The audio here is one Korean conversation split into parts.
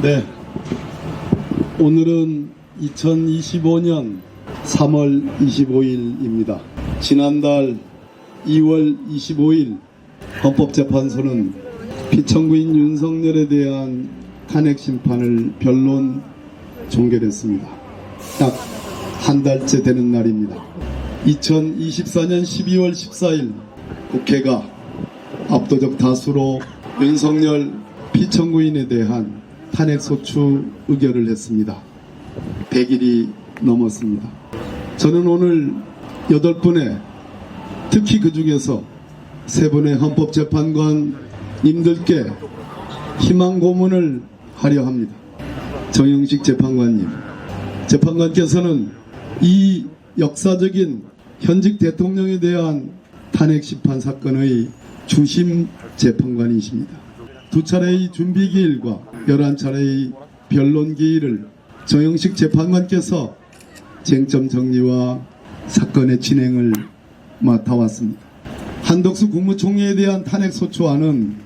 네, 오늘은 2025년 3월 25일입니다. 지난달 2월 25일 헌법재판소는 피청구인 윤석열에 대한 탄핵심판을 변론 종결했습니다. 딱 한 달째 되는 날입니다. 2024년 12월 14일 국회가 압도적 다수로 윤석열 피청구인에 대한 탄핵소추 의결을 했습니다. 100일이 넘었습니다. 저는 오늘 8분의, 특히 그 중에서 3분의 헌법재판관님들께 희망 고문을 하려 합니다. 정영식 재판관님, 재판관께서는 이 역사적인 현직 대통령에 대한 탄핵심판 사건의 주심 재판관이십니다. 2차례의 준비기일과 11차례의 변론기일을 정영식 재판관께서 쟁점 정리와 사건의 진행을 맡아왔습니다. 한덕수 국무총리에 대한 탄핵소추안은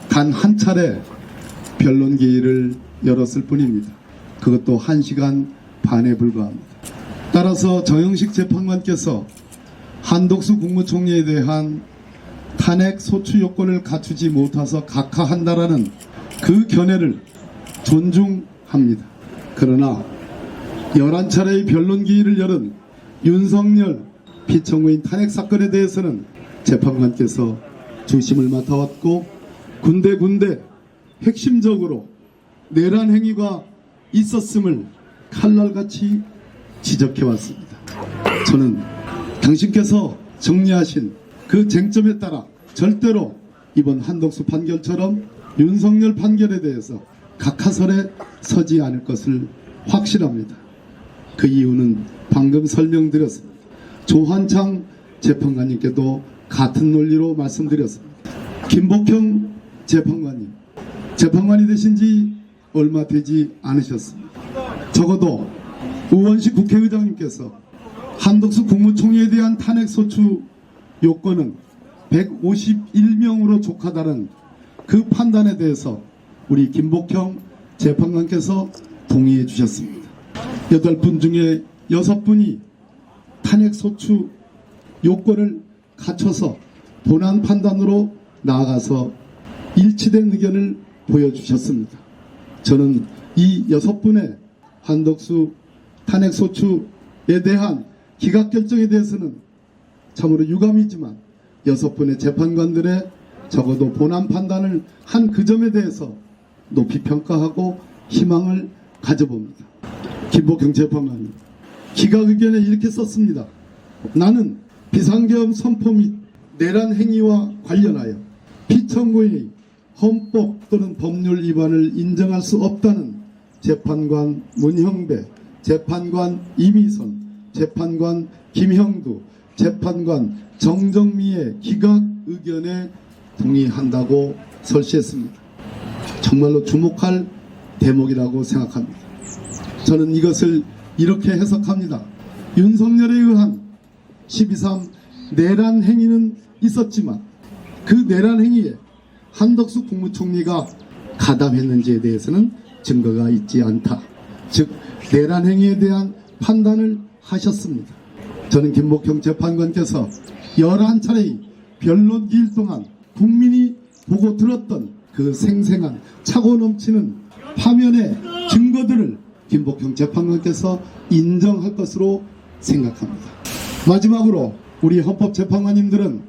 단 한 차례 변론기일을 열었을 뿐입니다. 그것도 1시간 반에 불과합니다. 따라서 정영식 재판관께서 한덕수 국무총리에 대한 탄핵 소추 요건을 갖추지 못해서 각하한다라는 그 견해를 존중합니다. 그러나 11차례의 변론기일을 열은 윤석열 피청구인 탄핵 사건에 대해서는 재판관께서 주심을 맡아왔고 군데군데 핵심적으로 내란 행위가 있었음을 칼날같이 지적해왔습니다. 저는 당신께서 정리하신 그 쟁점에 따라 절대로 이번 한덕수 판결처럼 윤석열 판결에 대해서 각하설에 서지 않을 것을 확신합니다. 그 이유는 방금 설명드렸습니다. 조환창 재판관님께도 같은 논리로 말씀드렸습니다. 김복형 재판관님, 재판관이 되신 지 얼마 되지 않으셨습니다. 적어도 우원식 국회의장님께서 한덕수 국무총리에 대한 탄핵소추 요건은 151명으로 족하다는 그 판단에 대해서 우리 김복형 재판관께서 동의해 주셨습니다. 8분 중에 6분이 탄핵소추 요건을 갖춰서 본안 판단으로 나아가서 일치된 의견을 보여주셨습니다. 저는 이 6분의 한덕수 탄핵소추에 대한 기각결정에 대해서는 참으로 유감이지만 6분의 재판관들의 적어도 본안 판단을 한 그 점에 대해서 높이 평가하고 희망을 가져봅니다. 김복형 재판관님, 기각 의견에 이렇게 썼습니다. 나는 비상계엄 선포 및 내란 행위와 관련하여 피청구인의 헌법 또는 법률 위반을 인정할 수 없다는 재판관 문형배, 재판관 이미선, 재판관 김형두, 재판관 정정미의 기각 의견에 동의한다고 설시했습니다. 정말로 주목할 대목이라고 생각합니다. 저는 이것을 이렇게 해석합니다. 윤석열에 의한 12.3 내란 행위는 있었지만 그 내란 행위에 한덕수 국무총리가 가담했는지에 대해서는 증거가 있지 않다. 즉 내란 행위에 대한 판단을 하셨습니다. 저는 김복형 재판관께서 11차례의 변론기일 동안 국민이 보고 들었던 그 생생한 차고 넘치는 파면의 증거들을 김복형 재판관께서 인정할 것으로 생각합니다. 마지막으로 우리 헌법재판관님들은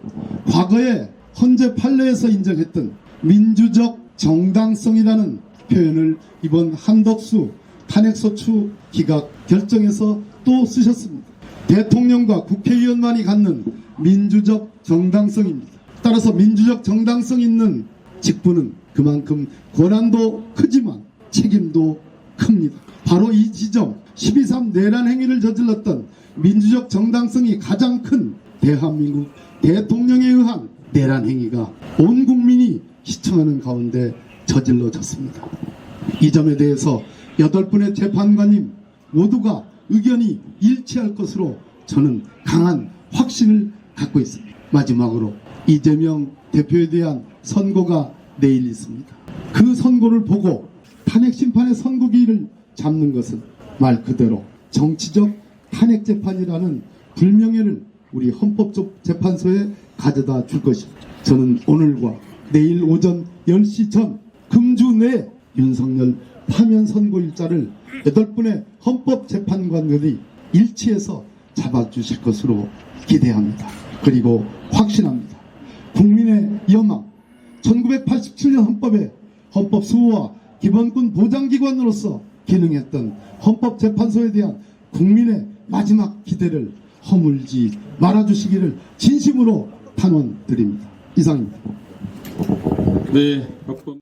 과거에 헌재 판례에서 인정했던 민주적 정당성이라는 표현을 이번 한덕수 탄핵소추 기각 결정에서 또 쓰셨습니다. 대통령과 국회의원만이 갖는 민주적 정당성입니다. 따라서 민주적 정당성 있는 직분은 그만큼 권한도 크지만 책임도 큽니다. 바로 이 지점 12.3 내란 행위를 저질렀던 민주적 정당성이 가장 큰 대한민국 대통령에 의한 내란 행위가 온 국민이 시청하는 가운데 저질러졌습니다. 이 점에 대해서 8분의 재판관님 모두가 의견이 일치할 것으로 저는 강한 확신을 갖고 있습니다. 마지막으로 이재명 대표에 대한 선고가 내일 있습니다. 그 선고를 보고 탄핵 심판의 선고기를 잡는 것은 말 그대로 정치적 탄핵 재판이라는 불명예를 우리 헌법재판소에 가져다 줄 것입니다. 저는 오늘과 내일 오전 10시 전 금주 내 윤석열 파면 선고일자를 8분의 헌법재판관들이 일치해서 잡아주실 것으로 기대합니다. 그리고 확신합니다. 국민의 여망, 1987년 헌법에 헌법 수호와 기본권 보장기관으로서 기능했던 헌법재판소에 대한 국민의 마지막 기대를 허물지 말아주시기를 진심으로 탄원드립니다. 이상입니다. 네.